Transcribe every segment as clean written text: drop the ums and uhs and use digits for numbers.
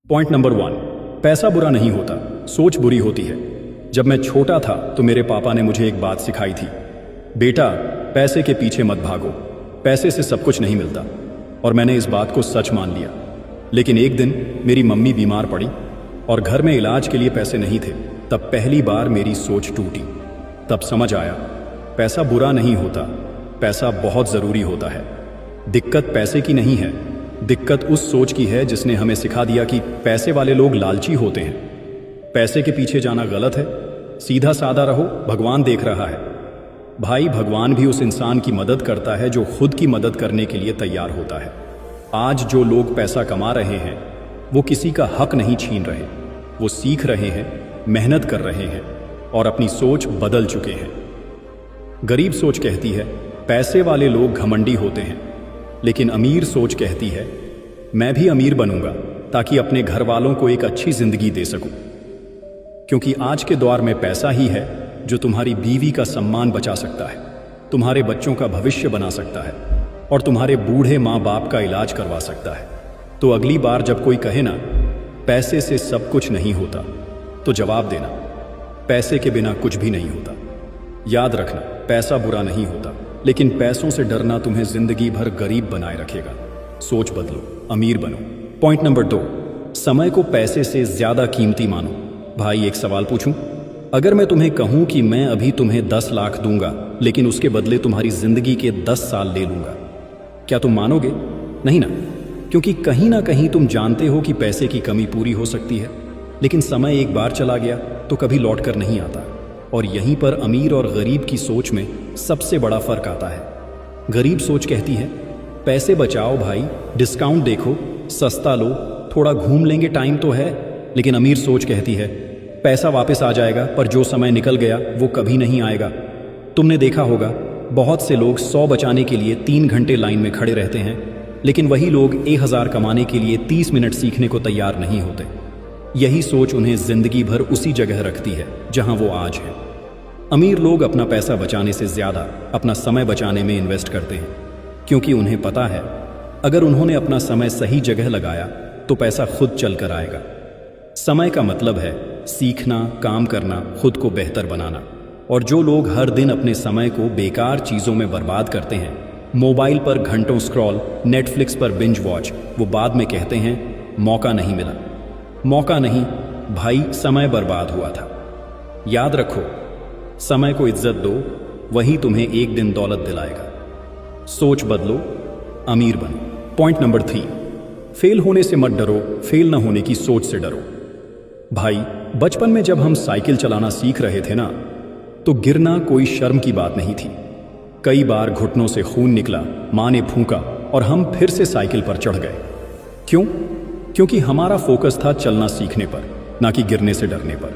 Point number 1, पैसा बुरा नहीं होता, सोच बुरी होती है। जब मैं छोटा था तो मेरे पापा ने मुझे एक बात सिखाई थी, बेटा पैसे के पीछे मत भागो, पैसे से सब कुछ नहीं मिलता। और मैंने इस बात को सच मान लिया। लेकिन एक दिन मेरी मम्मी बीमार पड़ी और घर में इलाज के लिए पैसे नहीं थे। तब पहली बार मेरी सोच टूटी। तब समझ आया, पैसा बुरा नहीं होता, पैसा बहुत ज़रूरी होता है। दिक्कत पैसे की नहीं है, दिक्कत उस सोच की है जिसने हमें सिखा दिया कि पैसे वाले लोग लालची होते हैं। पैसे के पीछे जाना गलत है, सीधा साधा रहो, भगवान देख रहा है। भाई, भगवान भी उस इंसान की मदद करता है जो खुद की मदद करने के लिए तैयार होता है। आज जो लोग पैसा कमा रहे हैं वो किसी का हक नहीं छीन रहे, वो सीख रहे हैं, मेहनत कर रहे हैं और अपनी सोच बदल चुके हैं। गरीब सोच कहती है पैसे वाले लोग घमंडी होते हैं, लेकिन अमीर सोच कहती है मैं भी अमीर बनूंगा ताकि अपने घर वालों को एक अच्छी जिंदगी दे सकूं। क्योंकि आज के दौर में पैसा ही है जो तुम्हारी बीवी का सम्मान बचा सकता है, तुम्हारे बच्चों का भविष्य बना सकता है और तुम्हारे बूढ़े माँ बाप का इलाज करवा सकता है। तो अगली बार जब कोई कहे ना पैसे से सब कुछ नहीं होता, तो जवाब देना पैसे के बिना कुछ भी नहीं होता। याद रखना, पैसा बुरा नहीं होता, लेकिन पैसों से डरना तुम्हें जिंदगी भर गरीब बनाए रखेगा। सोच बदलो, अमीर बनो। पॉइंट नंबर 2, समय को पैसे से ज्यादा कीमती मानो। भाई, एक सवाल पूछूं? अगर मैं तुम्हें कहूं कि मैं अभी तुम्हें 10 लाख दूंगा लेकिन उसके बदले तुम्हारी जिंदगी के 10 साल ले लूंगा, क्या तुम मानोगे? नहीं ना, क्योंकि कहीं ना कहीं तुम जानते हो कि पैसे की कमी पूरी हो सकती है, लेकिन समय एक बार चला गया तो कभी लौट कर नहीं आता। और यहीं पर अमीर और गरीब की सोच में सबसे बड़ा फर्क आता है। गरीब सोच कहती है पैसे बचाओ भाई, डिस्काउंट देखो, सस्ता लो, थोड़ा घूम लेंगे, टाइम तो है। लेकिन अमीर सोच कहती है पैसा वापस आ जाएगा, पर जो समय निकल गया वो कभी नहीं आएगा। तुमने देखा होगा बहुत से लोग 100 बचाने के लिए 3 घंटे लाइन में खड़े रहते हैं, लेकिन वही लोग 1000 कमाने के लिए 30 मिनट सीखने को तैयार नहीं होते। यही सोच उन्हें जिंदगी भर उसी जगह रखती है जहां वो आज है। अमीर लोग अपना पैसा बचाने से ज्यादा अपना समय बचाने में इन्वेस्ट करते हैं, क्योंकि उन्हें पता है अगर उन्होंने अपना समय सही जगह लगाया तो पैसा खुद चल कर आएगा। समय का मतलब है सीखना, काम करना, खुद को बेहतर बनाना। और जो लोग हर दिन अपने समय को बेकार चीजों में बर्बाद करते हैं, मोबाइल पर घंटों स्क्रॉल, नेटफ्लिक्स पर बिंज वॉच, वो बाद में कहते हैं मौका नहीं मिला। मौका नहीं भाई, समय बर्बाद हुआ था। याद रखो, समय को इज्जत दो, वही तुम्हें एक दिन दौलत दिलाएगा। सोच बदलो, अमीर बनो। पॉइंट नंबर 3, फेल होने से मत डरो, फेल न होने की सोच से डरो। भाई, बचपन में जब हम साइकिल चलाना सीख रहे थे ना, तो गिरना कोई शर्म की बात नहीं थी। कई बार घुटनों से खून निकला, माँ ने फूंका और हम फिर से साइकिल पर चढ़ गए। क्यों? क्योंकि हमारा फोकस था चलना सीखने पर, ना कि गिरने से डरने पर।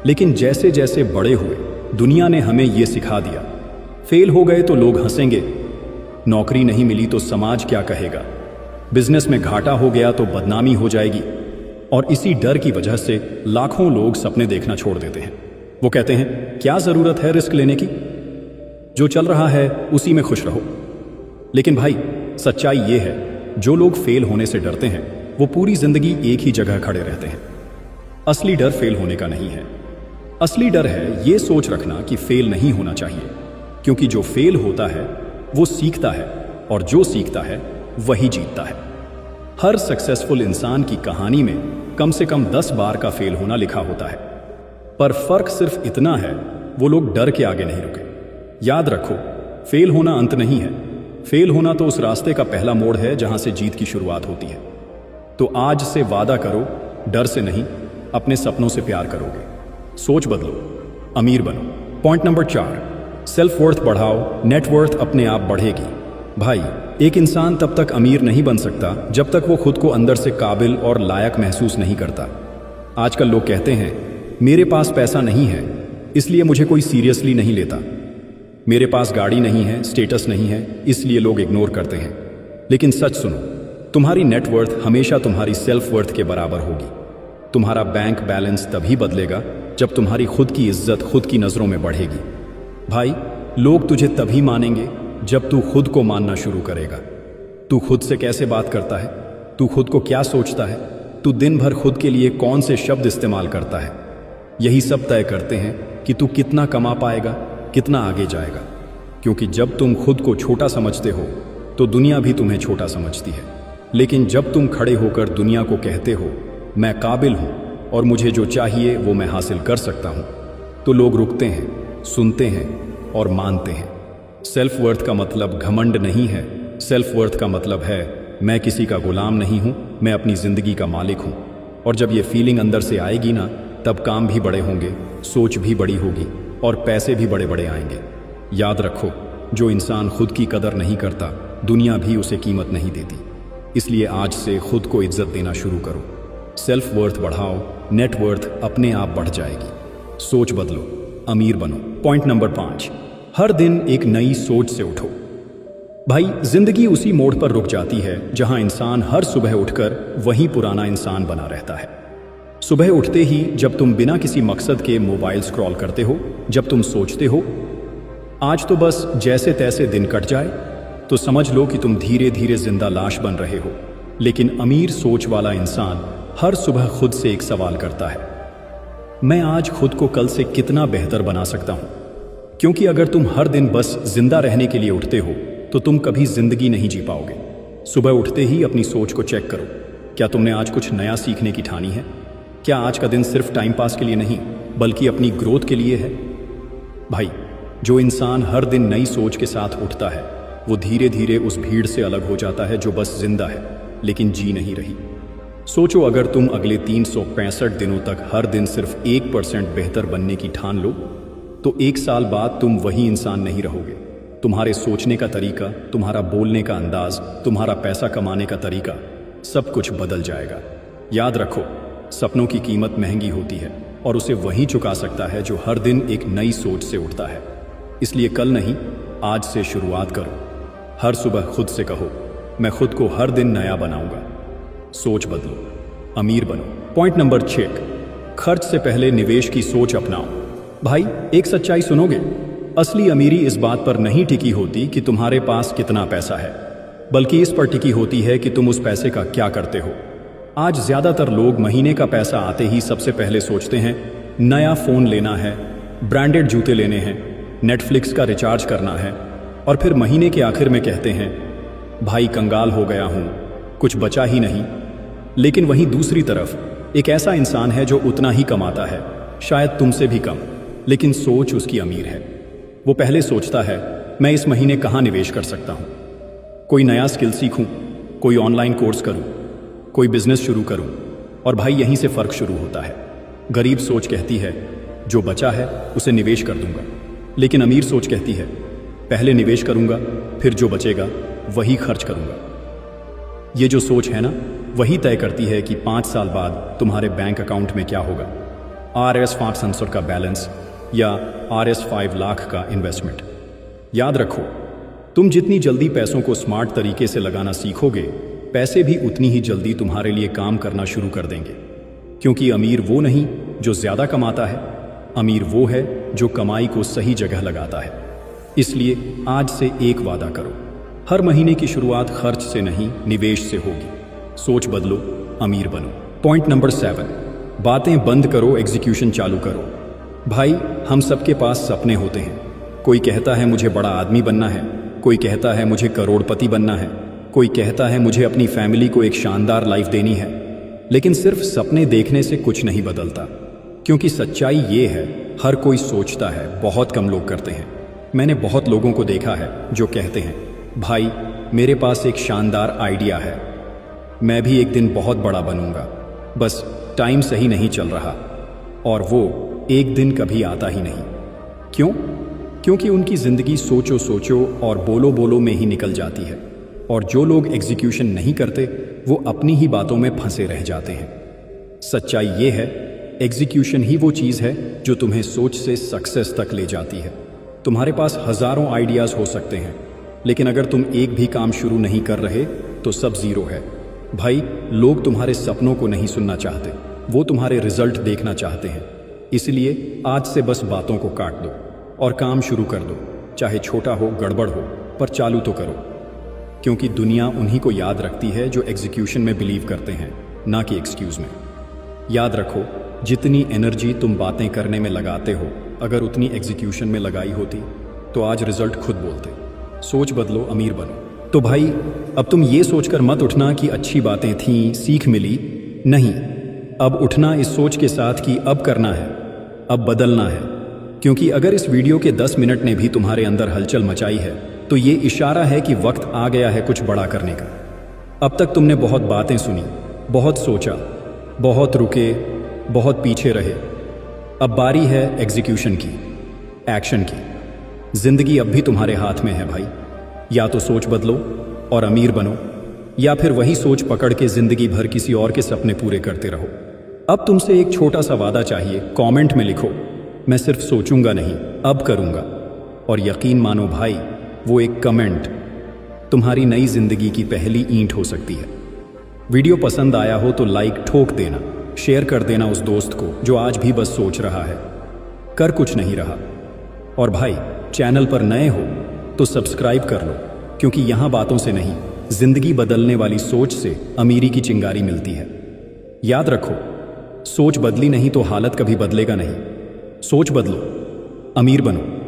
लेकिन जैसे जैसे बड़े हुए, दुनिया ने हमें यह सिखा दिया, फेल हो गए तो लोग हंसेंगे, नौकरी नहीं मिली तो समाज क्या कहेगा, बिजनेस में घाटा हो गया तो बदनामी हो जाएगी। और इसी डर की वजह से लाखों लोग सपने देखना छोड़ देते हैं। वो कहते हैं क्या जरूरत है रिस्क लेने की, जो चल रहा है उसी में खुश रहो। लेकिन भाई, सच्चाई ये है, जो लोग फेल होने से डरते हैं वो पूरी जिंदगी एक ही जगह खड़े रहते हैं। असली डर फेल होने का नहीं है, असली डर है ये सोच रखना कि फेल नहीं होना चाहिए। क्योंकि जो फेल होता है वो सीखता है, और जो सीखता है वही जीतता है। हर सक्सेसफुल इंसान की कहानी में कम से कम 10 बार का फेल होना लिखा होता है, पर फर्क सिर्फ इतना है, वो लोग डर के आगे नहीं रुके। याद रखो, फेल होना अंत नहीं है, फेल होना तो उस रास्ते का पहला मोड़ है जहां से जीत की शुरुआत होती है। तो आज से वादा करो, डर से नहीं, अपने सपनों से प्यार करोगे। सोच बदलो, अमीर बनो। पॉइंट नंबर 4, सेल्फ वर्थ बढ़ाओ, नेटवर्थ अपने आप बढ़ेगी। भाई, एक इंसान तब तक अमीर नहीं बन सकता जब तक वो खुद को अंदर से काबिल और लायक महसूस नहीं करता। आजकल लोग कहते हैं मेरे पास पैसा नहीं है इसलिए मुझे कोई सीरियसली नहीं लेता, मेरे पास गाड़ी नहीं है, स्टेटस नहीं है, इसलिए लोग इग्नोर करते हैं। लेकिन सच सुनो, तुम्हारी नेटवर्थ हमेशा तुम्हारी सेल्फ वर्थ के बराबर होगी। तुम्हारा बैंक बैलेंस तभी बदलेगा जब तुम्हारी खुद की इज्जत खुद की नजरों में बढ़ेगी। भाई, लोग तुझे तभी मानेंगे जब तू खुद को मानना शुरू करेगा। तू खुद से कैसे बात करता है, तू खुद को क्या सोचता है, तू दिन भर खुद के लिए कौन से शब्द इस्तेमाल करता है, यही सब तय करते हैं कि तू कितना कमा पाएगा, कितना आगे जाएगा। क्योंकि जब तुम खुद को छोटा समझते हो तो दुनिया भी तुम्हें छोटा समझती है। लेकिन जब तुम खड़े होकर दुनिया को कहते हो मैं काबिल हूं और मुझे जो चाहिए वो मैं हासिल कर सकता हूं, तो लोग रुकते हैं, सुनते हैं और मानते हैं। सेल्फ वर्थ का मतलब घमंड नहीं है। सेल्फ वर्थ का मतलब है मैं किसी का गुलाम नहीं हूं, मैं अपनी जिंदगी का मालिक हूं। और जब ये फीलिंग अंदर से आएगी ना, तब काम भी बड़े होंगे, सोच भी बड़ी होगी और पैसे भी बड़े बड़े आएंगे। याद रखो, जो इंसान खुद की कदर नहीं करता, दुनिया भी उसे कीमत नहीं देती। इसलिए आज से खुद को इज्जत देना शुरू करो। सेल्फ वर्थ बढ़ाओ, नेटवर्थ अपने आप बढ़ जाएगी। सोच बदलो, अमीर बनो। पॉइंट नंबर 5, हर दिन एक नई सोच से उठो। भाई, जिंदगी उसी मोड़ पर रुक जाती है जहां इंसान हर सुबह उठकर वही पुराना इंसान बना रहता है। सुबह उठते ही जब तुम बिना किसी मकसद के मोबाइल स्क्रॉल करते हो, जब तुम सोचते हो आज तो बस जैसे तैसे दिन कट जाए, तो समझ लो कि तुम धीरे धीरे जिंदा लाश बन रहे हो। लेकिन अमीर सोच वाला इंसान हर सुबह खुद से एक सवाल करता है, मैं आज खुद को कल से कितना बेहतर बना सकता हूं। क्योंकि अगर तुम हर दिन बस जिंदा रहने के लिए उठते हो तो तुम कभी जिंदगी नहीं जी पाओगे। सुबह उठते ही अपनी सोच को चेक करो, क्या तुमने आज कुछ नया सीखने की ठानी है? क्या आज का दिन सिर्फ टाइम पास के लिए नहीं बल्कि अपनी ग्रोथ के लिए है? भाई, जो इंसान हर दिन नई सोच के साथ उठता है वो धीरे धीरे उस भीड़ से अलग हो जाता है जो बस जिंदा है लेकिन जी नहीं रही। सोचो, अगर तुम अगले 365 दिनों तक हर दिन सिर्फ 1% बेहतर बनने की ठान लो, तो 1 साल बाद तुम वही इंसान नहीं रहोगे। तुम्हारे सोचने का तरीका, तुम्हारा बोलने का अंदाज, तुम्हारा पैसा कमाने का तरीका, सब कुछ बदल जाएगा। याद रखो, सपनों की कीमत महंगी होती है और उसे वही चुका सकता है जो हर दिन एक नई सोच से उठता है। इसलिए कल नहीं, आज से शुरुआत करो। हर सुबह खुद से कहो, मैं खुद को हर दिन नया बनाऊंगा। सोच बदलो, अमीर बनो। पॉइंट नंबर 6, खर्च से पहले निवेश की सोच अपनाओ। भाई, एक सच्चाई सुनोगे? असली अमीरी इस बात पर नहीं टिकी होती कि तुम्हारे पास कितना पैसा है, बल्कि इस पर टिकी होती है कि तुम उस पैसे का क्या करते हो। आज ज्यादातर लोग महीने का पैसा आते ही सबसे पहले सोचते हैं नया फोन लेना है, ब्रांडेड जूते लेने हैं, नेटफ्लिक्स का रिचार्ज करना है, और फिर महीने के आखिर में कहते हैं भाई कंगाल हो गया हूं, कुछ बचा ही नहीं। लेकिन वहीं दूसरी तरफ एक ऐसा इंसान है जो उतना ही कमाता है, शायद तुमसे भी कम, लेकिन सोच उसकी अमीर है। वो पहले सोचता है मैं इस महीने कहाँ निवेश कर सकता हूँ, कोई नया स्किल सीखूं, कोई ऑनलाइन कोर्स करूं, कोई बिजनेस शुरू करूं। और भाई, यहीं से फर्क शुरू होता है। गरीब सोच कहती है जो बचा है उसे निवेश कर दूंगा, लेकिन अमीर सोच कहती है पहले निवेश करूंगा, फिर जो बचेगा वही खर्च करूंगा। ये जो सोच है ना, वही तय करती है कि 5 साल बाद तुम्हारे बैंक अकाउंट में क्या होगा, RS500 का बैलेंस या RS 5 लाख का इन्वेस्टमेंट। याद रखो, तुम जितनी जल्दी पैसों को स्मार्ट तरीके से लगाना सीखोगे, पैसे भी उतनी ही जल्दी तुम्हारे लिए काम करना शुरू कर देंगे। क्योंकि अमीर वो नहीं जो ज्यादा कमाता है, अमीर वो है जो कमाई को सही जगह लगाता है। इसलिए आज से एक वादा करो, हर महीने की शुरुआत खर्च से नहीं निवेश से होगी। सोच बदलो, अमीर बनो। पॉइंट नंबर 7, बातें बंद करो, एग्जीक्यूशन चालू करो। भाई, हम सबके पास सपने होते हैं। कोई कहता है मुझे बड़ा आदमी बनना है, कोई कहता है मुझे करोड़पति बनना है, कोई कहता है मुझे अपनी फैमिली को एक शानदार लाइफ देनी है। लेकिन सिर्फ सपने देखने से कुछ नहीं बदलता, क्योंकि सच्चाई ये है हर कोई सोचता है, बहुत कम लोग करते हैं। मैंने बहुत लोगों को देखा है जो कहते हैं भाई मेरे पास एक शानदार आइडिया है, मैं भी एक दिन बहुत बड़ा बनूंगा, बस टाइम सही नहीं चल रहा। और वो एक दिन कभी आता ही नहीं। क्यों? क्योंकि उनकी जिंदगी सोचो सोचो और बोलो बोलो में ही निकल जाती है। और जो लोग एग्जीक्यूशन नहीं करते वो अपनी ही बातों में फंसे रह जाते हैं। सच्चाई ये है, एग्जीक्यूशन ही वो चीज़ है जो तुम्हें सोच से सक्सेस तक ले जाती है। तुम्हारे पास हजारों आइडियाज़ हो सकते हैं, लेकिन अगर तुम एक भी काम शुरू नहीं कर रहे तो सब जीरो है। भाई, लोग तुम्हारे सपनों को नहीं सुनना चाहते, वो तुम्हारे रिजल्ट देखना चाहते हैं। इसलिए आज से बस बातों को काट दो और काम शुरू कर दो, चाहे छोटा हो, गड़बड़ हो, पर चालू तो करो। क्योंकि दुनिया उन्हीं को याद रखती है जो एग्जीक्यूशन में बिलीव करते हैं। ना कि एक्सक्यूज में। याद रखो, जितनी एनर्जी तुम बातें करने में लगाते हो, अगर उतनी एग्जीक्यूशन में लगाई होती तो आज रिजल्ट खुद बोलते। सोच बदलो, अमीर बनो। तो भाई, अब तुम ये सोचकर मत उठना कि अच्छी बातें थीं, सीख मिली। नहीं, अब उठना इस सोच के साथ कि अब करना है, अब बदलना है। क्योंकि अगर इस वीडियो के 10 मिनट ने भी तुम्हारे अंदर हलचल मचाई है तो ये इशारा है कि वक्त आ गया है कुछ बड़ा करने का। अब तक तुमने बहुत बातें सुनी, बहुत सोचा, बहुत रुके, बहुत पीछे रहे। अब बारी है एग्जीक्यूशन की, एक्शन की। जिंदगी अब भी तुम्हारे हाथ में है भाई। या तो सोच बदलो और अमीर बनो, या फिर वही सोच पकड़ के जिंदगी भर किसी और के सपने पूरे करते रहो। अब तुमसे एक छोटा सा वादा चाहिए, कमेंट में लिखो, मैं सिर्फ सोचूंगा नहीं, अब करूंगा। और यकीन मानो भाई, वो एक कमेंट तुम्हारी नई जिंदगी की पहली ईंट हो सकती है। वीडियो पसंद आया हो तो लाइक ठोक देना, शेयर कर देना उस दोस्त को जो आज भी बस सोच रहा है, कर कुछ नहीं रहा। और भाई, चैनल पर नए हो तो सब्सक्राइब कर लो, क्योंकि यहां बातों से नहीं, जिंदगी बदलने वाली सोच से अमीरी की चिंगारी मिलती है। याद रखो, सोच बदली नहीं तो हालत कभी बदलेगा नहीं। सोच बदलो, अमीर बनो।